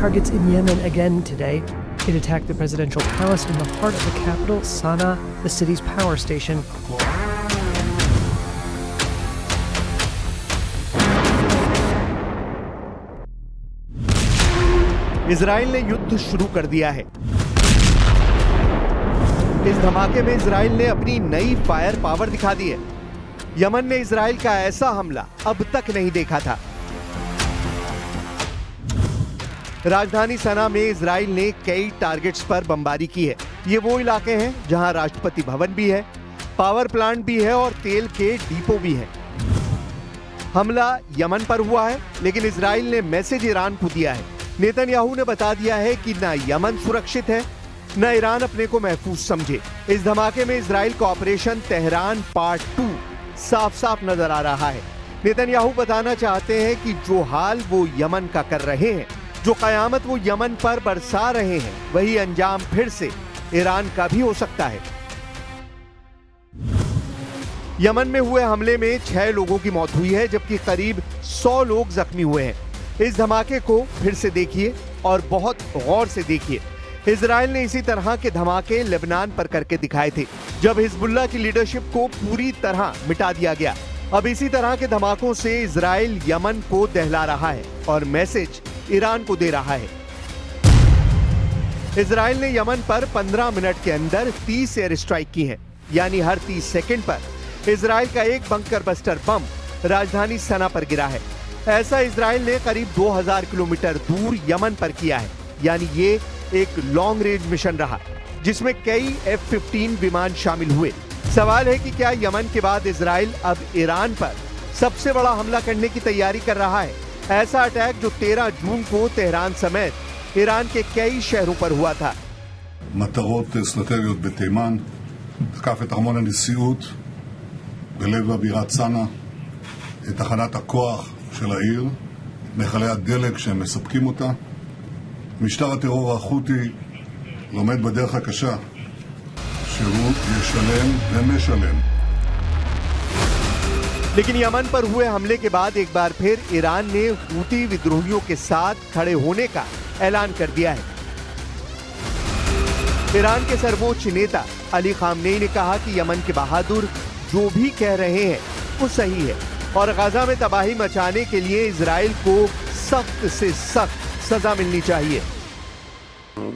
targets in Yemen again today. It attacked the presidential palace in the heart of the capital, Sana'a, the city's power station. Israel ने युद्ध शुरू कर दिया है। इस धमाके में इजराइल ने अपनी नई फायर पावर दिखा दी है। यमन ने इजराइल का ऐसा हमला अब तक नहीं देखा था। राजधानी सना में इजराइल ने कई टारगेट्स पर बमबारी की है। ये वो इलाके हैं जहां राष्ट्रपति भवन भी है, पावर प्लांट भी है और तेल के डिपो भी हैं। हमला यमन पर हुआ है, लेकिन इजराइल ने मैसेज ईरान को दिया है। नेतन्याहू ने बता दिया है कि न यमन सुरक्षित है, न ईरान अपने को महफूज समझे। इस धमाके में इजराइल का ऑपरेशन तेहरान पार्ट 2 साफ साफ नजर आ रहा है। नेतन्याहू बताना चाहते हैं कि जो हाल वो यमन का कर रहे हैं, जो कयामत वो यमन पर बरसा रहे हैं, वही अंजाम फिर से ईरान का भी हो सकता है। यमन में हुए हमले में 6 लोगों की मौत हुई है, जबकि करीब 100 लोग जख्मी हुए हैं। इस धमाके को फिर से देखिए और बहुत गौर से देखिए। इजराइल ने इसी तरह के धमाके लेबनान पर करके दिखाए थे, जब हिजबुल्लाह की लीडरशिप को पूरी तरह मिटा दिया गया। अब इसी तरह के धमाकों से इजराइल यमन को दहला रहा है और मैसेज ईरान को दे रहा है। इजराइल ने यमन पर 15 मिनट के अंदर 30 एयर स्ट्राइक की हैं, यानी हर 30 सेकंड पर इजराइल का एक बंकर बस्टर बम राजधानी सना पर गिरा है। ऐसा इजराइल ने करीब 2000 किलोमीटर दूर यमन पर किया है, यानी ये एक लॉन्ग रेंज मिशन रहा, जिसमें कई F-15 विमान शामिल हुए। सवाल है कि क्या यमन के बाद इजराइल अब ईरान पर सबसे बड़ा हमला करने की तैयारी कर रहा है? ऐसा अटैक जो 13 जून को तेहरान समेत ईरान के कई शहरों पर हुआ था। מטרות אסטרטגיות בתימן, תקף את ארמון הנשיאות בלב הבירת סנה, את תחנת הכוח של העיר, מכלי הדלק שהם מספקים אותה. משטר הטרור החותי לומד בדרך הקשה שהוא ישלם ומשלם. लेकिन यमन पर हुए हमले के बाद एक बार फिर ईरान ने हूती विद्रोहियों के साथ खड़े होने का ऐलान कर दिया है। ईरान के सर्वोच्च नेता अली खामनेई ने कहा कि यमन के बहादुर जो भी कह रहे हैं वो सही है और गाजा में तबाही मचाने के लिए इजराइल को सख्त से सख्त सजा मिलनी चाहिए।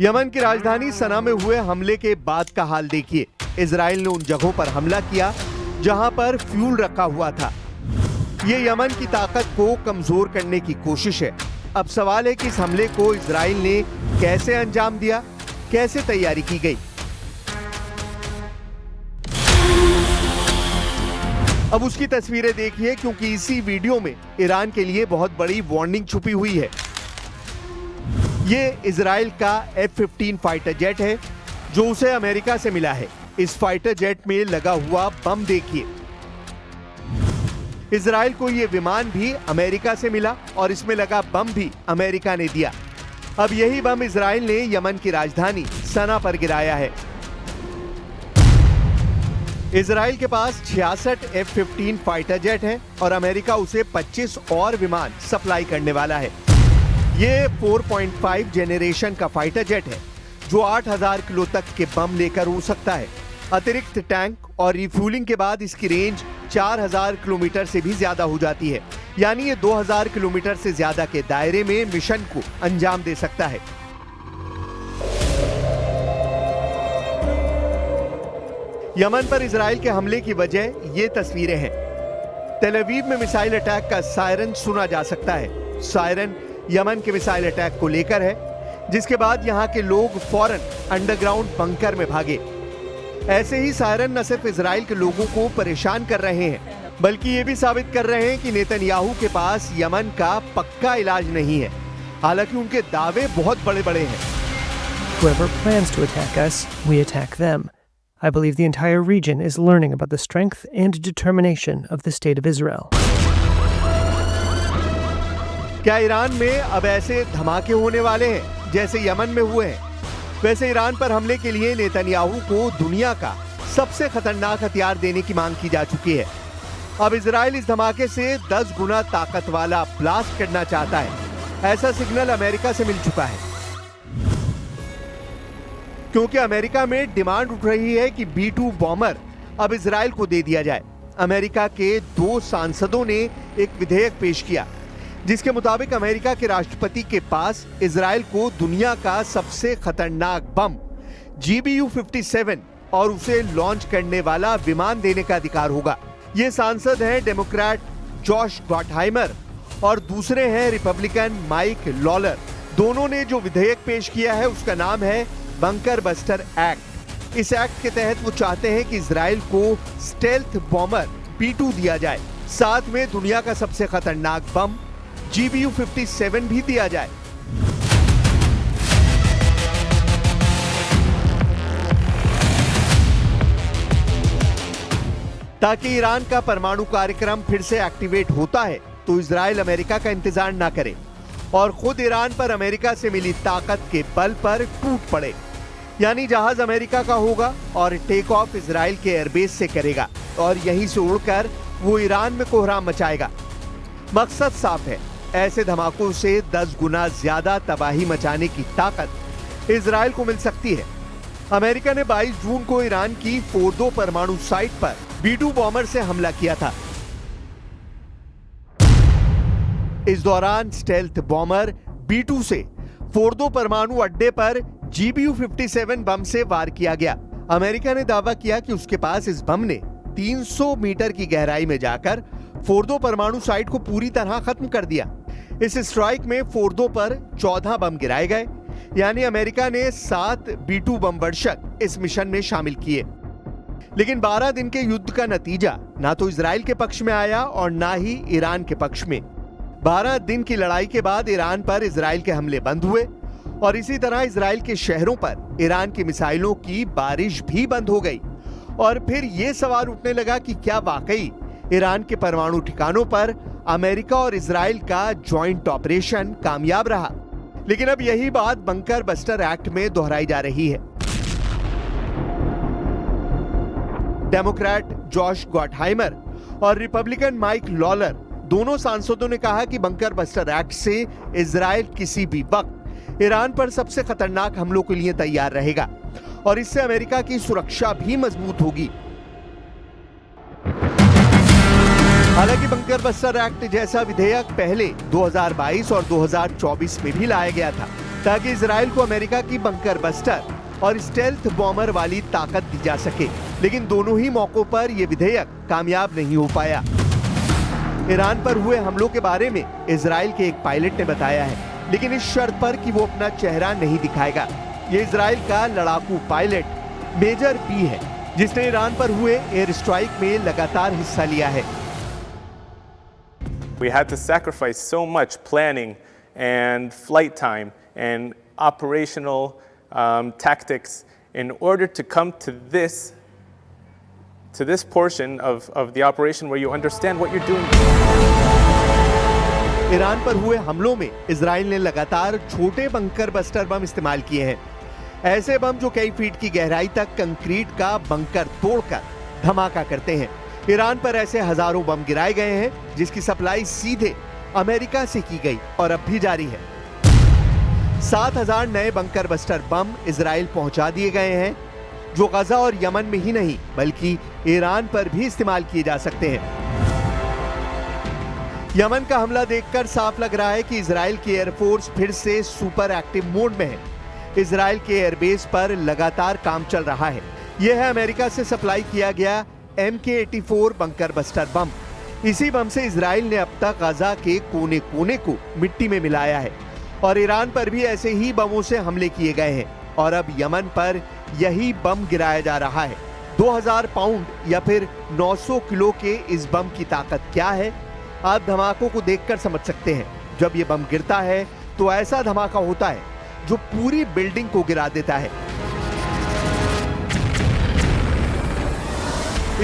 यमन की राजधानी सना में हुए हमले के बाद का हाल देखिए। इजराइल ने उन जगहों पर हमला किया जहां पर फ्यूल रखा हुआ था। ये यमन की ताकत को कमजोर करने की कोशिश है। अब सवाल है कि इस हमले को इजराइल ने कैसे अंजाम दिया, कैसे तैयारी की गई। अब उसकी तस्वीरें देखिए, क्योंकि इसी वीडियो में ईरान के लिए बहुत बड़ी वार्निंग छुपी हुई है। ये इजराइल का F-15 फाइटर जेट है जो उसे अमेरिका से मिला है। इस फाइटर जेट में लगा हुआ बम देखिए। इजराइल को यह विमान भी अमेरिका से मिला और इसमें लगा बम भी अमेरिका ने दिया। अब यही बम इजराइल ने यमन की राजधानी सना पर गिराया है। इजराइल के पास 66 F-15 फाइटर जेट हैं और अमेरिका उसे 25 और विमान सप्लाई करने वाला है। ये 4.5 जेनरेशन का फाइटर जेट है जो 8000 किलो तक के बम लेकर उड़ सकता है। अतिरिक्त टैंक और रिफ्यूलिंग के बाद इसकी रेंज 4000 किलोमीटर से भी ज्यादा हो जाती है, यानी ये 2000 किलोमीटर से ज्यादा के दायरे में मिशन को अंजाम दे सकता है। यमन पर इजराइल के हमले की वजह ये तस्वीरें हैं। तेल अवीव में मिसाइल अटैक का सायरन सुना जा सकता है। सायरन यमन के मिसाइल अटैक को लेकर है, जिसके बाद यहां के लोग फौरन अंडरग्राउंड बंकर में भागे। ऐसे ही सायरन न सिर्फ इजराइल के लोगों को परेशान कर रहे हैं, बल्कि ये भी साबित कर रहे हैं कि नेतन्याहू के पास यमन का पक्का इलाज नहीं है। हालांकि उनके दावे बहुत बड़े-बड़े हैं। Whoever plans to attack us, we attack them. I believe the entire region is learning about the strength and determination of the State of Israel. क्या ईरान में अब ऐसे धमाके होने वाले हैं जैसे यमन में हुए हैं? वैसे ईरान पर हमले के लिए नेतन्याहू को दुनिया का सबसे खतरनाक हथियार देने की मांग की जा चुकी है। अब इजराइल इस धमाके से 10 गुना ताकत वाला ब्लास्ट करना चाहता है। ऐसा सिग्नल अमेरिका से मिल चुका है, क्योंकि अमेरिका में डिमांड उठ रही है कि B-2 बॉम्बर अब इजराइल को दे दिया जाए। अमेरिका के 2 सांसदों ने एक विधेयक पेश किया जिसके मुताबिक अमेरिका के राष्ट्रपति के पास इजराइल को दुनिया का सबसे खतरनाक बम GBU-57 और उसे लॉन्च करने वाला विमान देने का अधिकार होगा। ये सांसद हैं डेमोक्रेट जॉश गॉटहाइमर और दूसरे हैं रिपब्लिकन माइक लॉलर। दोनों ने जो विधेयक पेश किया है उसका नाम है बंकर बस्टर एक्ट। इस एक्ट के तहत वो चाहते हैं कि इजराइल को स्टेल्थ बॉम्बर B-2 दिया जाए, साथ में दुनिया का सबसे खतरनाक बम GBU-57 भी दिया जाए। ताकि ईरान का परमाणु कार्यक्रम फिर से एक्टिवेट होता है तो इजराइल अमेरिका का इंतजार ना करे और खुद ईरान पर अमेरिका से मिली ताकत के बल पर टूट पड़े। यानी जहाज अमेरिका का होगा और टेक ऑफ इजराइल के एयरबेस से करेगा और यहीं से उड़कर वो ईरान में कोहराम मचाएगा। मकसद साफ है, ऐसे धमाकों से 10 गुना ज्यादा तबाही मचाने की ताकत इजराइल को मिल सकती है। अमेरिका ने 22 जून को ईरान की फोर्दो परमाणु साइट पर B-2 बॉम्बर से हमला किया था। इस दौरान स्टेल्थ बॉम्बर B-2 से फोर्दो परमाणु अड्डे पर GBU-57 बम से वार किया गया। अमेरिका ने दावा किया कि उसके पास इस बम ने 300 मीटर की गहराई में जाकर फोर्दो परमाणु साइट को पूरी तरह खत्म कर दिया। इस स्ट्राइक में फोर्दो पर 14 बम गिराए गए, यानी अमेरिका ने 7 B-2 बम वर्षक इस मिशन में शामिल किए। लेकिन 12 दिन के युद्ध का नतीजा ना तो इजराइल के पक्ष में आया और ना ही ईरान के पक्ष में। 12 दिन की लड़ाई के बाद ईरान पर इजराइल के हमले बंद हुए और इसी तरह इजराइल के शहरों पर ईरान की मिसाइलों की बारिश भी बंद हो गई। और फिर यह सवाल उठने लगा कि क्या वाकई ईरान के परमाणु ठिकानों पर अमेरिका और इजराइल का जॉइंट ऑपरेशन कामयाब रहा। लेकिन अब यही बात बंकर बस्टर एक्ट में दोहराई जा रही है। डेमोक्रेट जॉश गॉटहाइमर और रिपब्लिकन माइक लॉलर दोनों सांसदों ने कहा कि बंकर बस्टर एक्ट से इजराइल किसी भी वक्त ईरान पर सबसे खतरनाक हमलों के लिए तैयार रहेगा और इससे अमेरिका की सुरक्षा भी मजबूत होगी। हालांकि बंकर बस्टर एक्ट जैसा विधेयक पहले 2022 और 2024 में भी लाया गया था ताकि इजराइल को अमेरिका की बंकर बस्टर और स्टेल्थ बॉम्बर वाली ताकत दी जा सके। लेकिन दोनों ही मौकों पर यह विधेयक कामयाब नहीं हो पाया। ईरान पर हुए हमलों के बारे में इजराइल के एक पायलट ने बताया है, लेकिन इस शर्त पर कि वो अपना चेहरा नहीं दिखाएगा। ये इजराइल का लड़ाकू पायलट मेजर बी है, जिसने ईरान पर हुए एयर स्ट्राइक में लगातार हिस्सा लिया है। We had to sacrifice so much planning and flight time and operational tactics in order to come to this portion of the operation where you understand what you're doing. Iran पर हुए हमलों में Israel ने लगातार छोटे bunker buster bomb इस्तेमाल किए हैं। ऐसे बम जो कई फीट की गहराई तक कंक्रीट का बंकर तोड़कर धमाका करते हैं। ईरान पर ऐसे हजारों बम गिराए गए हैं जिसकी सप्लाई सीधे अमेरिका से की गई और अब भी जारी है। 7000 नए बंकर बस्टर बम इजराइल पहुंचा दिए गए हैं, जो गजा और यमन में ही नहीं बल्कि ईरान पर भी इस्तेमाल किए जा सकते हैं। यमन का हमला देखकर साफ लग रहा है कि इजराइल की एयरफोर्स फिर से सुपर एक्टिव मोड में है। इजराइल के एयरबेस पर लगातार काम चल रहा है। यह है अमेरिका से सप्लाई किया गया MK-84 बंकर बस्टर बम। इसी बम से इजराइल ने अब तक गजा के कोने कोने को मिट्टी में मिलाया है और ईरान पर भी ऐसे ही बमों से हमले किए गए हैं और अब यमन पर यही बम गिराया जा रहा है। 2000 पाउंड या फिर 900 किलो के इस बम की ताकत क्या है, आप धमाकों को देखकर समझ सकते हैं। जब ये बम गिरता है तो ऐसा धमाका होता है जो पूरी बिल्डिंग को गिरा देता है।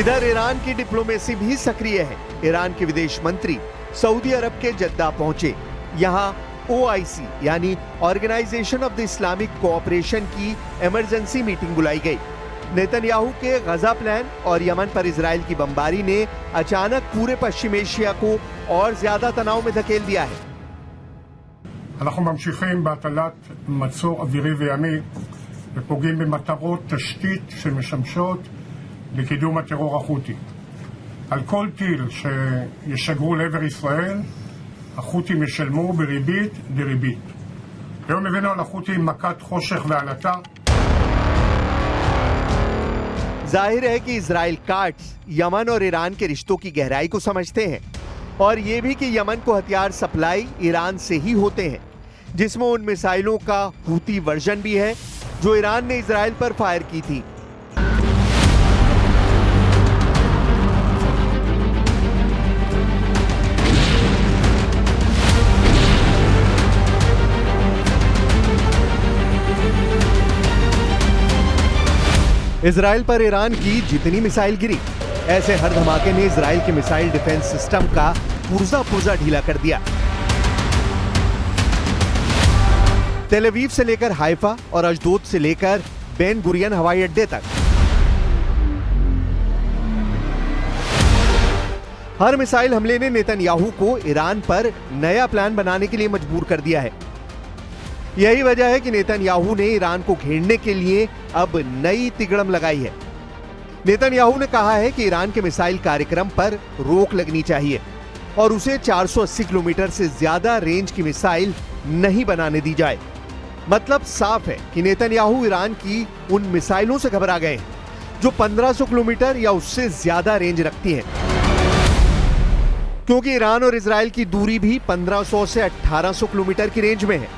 इधर ईरान की डिप्लोमेसी भी सक्रिय है। ईरान के विदेश मंत्री सऊदी अरब के जद्दा पहुंचे। यहां OIC यानी organisation of the Islamic cooperation की इमरजेंसी मीटिंग बुलाई गई। नेतन्याहू के गजा प्लान और यमन पर इजराइल की बमबारी ने अचानक पूरे पश्चिम एशिया को और ज्यादा तनाव में धकेल दिया है। אנחנו ממשיכים בהטלת מצור אווירי וימי ופוגעים במטרות תשתית שמשמשות לקידום הטרור החותי. על כל טיל שישגרו לעבר ישראל, החות'ים ישלמו בריבית דריבית. היום הבאנו על החות'ים מכת חושך ועלטה. जाहिर है कि इजराइल कार्ड्स यमन और ईरान के रिश्तों की गहराई को समझते हैं और ये भी कि यमन को हथियार सप्लाई ईरान से ही होते हैं, जिसमें उन मिसाइलों का हूती वर्जन भी है जो ईरान ने इजराइल पर फायर की थी। इजराइल पर ईरान की जितनी मिसाइल गिरी, ऐसे हर धमाके ने इजराइल के मिसाइल डिफेंस सिस्टम का पुर्जा ढीला कर दिया। तेल अवीव से लेकर हाइफा और अशदोद से लेकर बेन गुरियन हवाई अड्डे तक हर मिसाइल हमले ने नेतन्याहू को ईरान पर नया प्लान बनाने के लिए मजबूर कर दिया है। यही वजह है कि नेतन्याहू ने ईरान को घेरने के लिए अब नई तिगड़म लगाई है। नेतन्याहू ने कहा है कि ईरान के मिसाइल कार्यक्रम पर रोक लगनी चाहिए और उसे 480 किलोमीटर से ज्यादा रेंज की मिसाइल नहीं बनाने दी जाए। मतलब साफ है कि नेतन्याहू ईरान की उन मिसाइलों से घबरा गए हैं जो 1500 किलोमीटर या उससे ज्यादा रेंज रखती हैं, क्योंकि ईरान और इजराइल की दूरी भी 1500 से 1800 किलोमीटर की रेंज में है।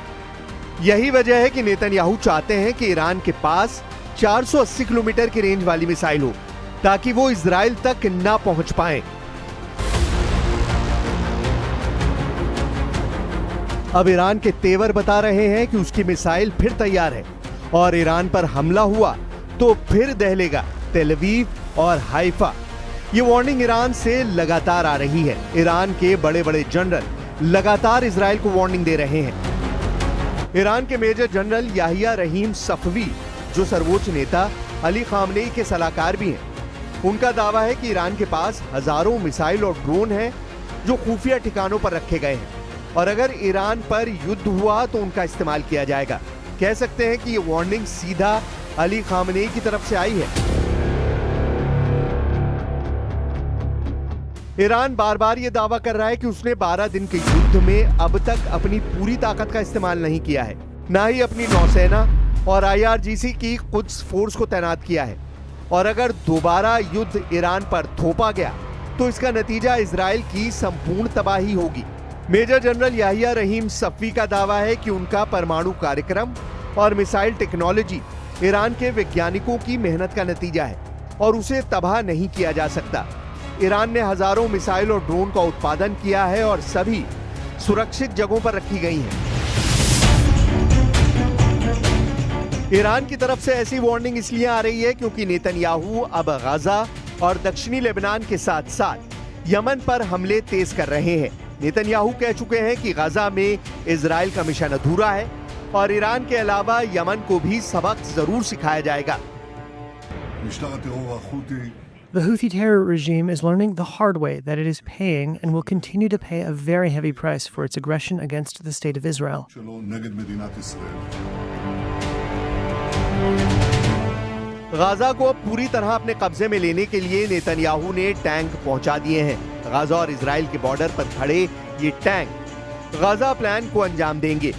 यही वजह है कि नेतन्याहू चाहते हैं कि ईरान के पास 480 किलोमीटर की रेंज वाली मिसाइल हो ताकि वो इजराइल तक ना पहुंच पाएं। अब ईरान के तेवर बता रहे हैं कि उसकी मिसाइल फिर तैयार है और ईरान पर हमला हुआ तो फिर दहलेगा तेल अवीव और हाइफा। ये वार्निंग ईरान से लगातार आ रही है। ईरान के बड़े बड़े जनरल लगातार इजराइल को वार्निंग दे रहे हैं। ईरान के मेजर जनरल याहिया रहीम सफवी, जो सर्वोच्च नेता अली खामनेई के सलाहकार भी हैं, उनका दावा है कि ईरान के पास हजारों मिसाइल और ड्रोन हैं जो खुफिया ठिकानों पर रखे गए हैं और अगर ईरान पर युद्ध हुआ तो उनका इस्तेमाल किया जाएगा। कह सकते हैं कि ये वार्निंग सीधा अली खामनेई की तरफ से आई है। ईरान बार बार ये दावा कर रहा है कि उसने 12 दिन के युद्ध में अब तक अपनी पूरी ताकत का इस्तेमाल नहीं किया है, ना ही अपनी नौसेना और IRGC की कुद्स फोर्स को तैनात किया है। और अगर दोबारा युद्ध ईरान पर थोपा गया तो इसका नतीजा इजराइल की संपूर्ण तबाही होगी। मेजर जनरल याहिया रहीम सफवी का दावा है कि उनका परमाणु कार्यक्रम और मिसाइल टेक्नोलॉजी ईरान के वैज्ञानिकों की मेहनत का नतीजा है और उसे तबाह नहीं किया जा सकता। ईरान ने हजारों मिसाइल और ड्रोन का उत्पादन किया है और सभी सुरक्षित जगहों पर रखी गई हैं। ईरान की तरफ से ऐसी वार्निंग इसलिए आ रही है क्योंकि नेतन्याहू अब गजा और दक्षिणी लेबनान के साथ साथ यमन पर हमले तेज कर रहे हैं। नेतन्याहू कह चुके हैं कि गजा में इजराइल का मिशन अधूरा है और ईरान के अलावा यमन को भी सबक जरूर सिखाया जाएगा। The Houthi terror regime is learning the hard way that it is paying and will continue to pay a very heavy price for its aggression against the state of Israel. Gaza को अब पूरी तरह अपने कब्जे में लेने के लिए नेतन्याहू ने टैंक पहुंचा दिए हैं। गाजा और इजराइल के बॉर्डर पर खड़े ये टैंक गाजा प्लान को अंजाम देंगे।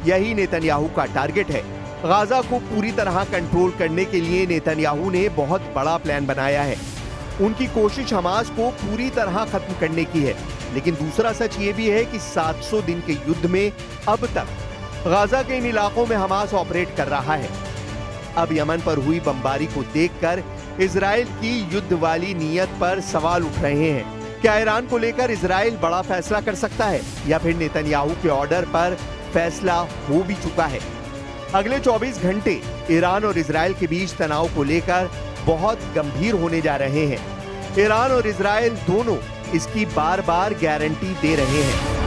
यही नेतन्याहू का टारगेट है। गाजा को पूरी तरह कंट्रोल करने के लिए नेतन्याहू ने बहुत बड़ा प्लान बनाया है। उनकी कोशिश हमास को पूरी तरह खत्म करने की है, लेकिन दूसरा सच ये भी है कि 700 दिन के युद्ध में अब तक गाजा के इन इलाकों में हमास ऑपरेट कर रहा है। अब यमन पर हुई बमबारी को देखकर इजराइल की युद्ध वाली नीयत पर सवाल उठ रहे हैं। क्या ईरान को लेकर इजराइल बड़ा फैसला कर सकता है या फिर नेतन्याहू के ऑर्डर पर फैसला हो भी चुका है। अगले 24 घंटे ईरान और इजराइल के बीच तनाव को लेकर बहुत गंभीर होने जा रहे हैं। ईरान और इजराइल दोनों इसकी बार बार गारंटी दे रहे हैं।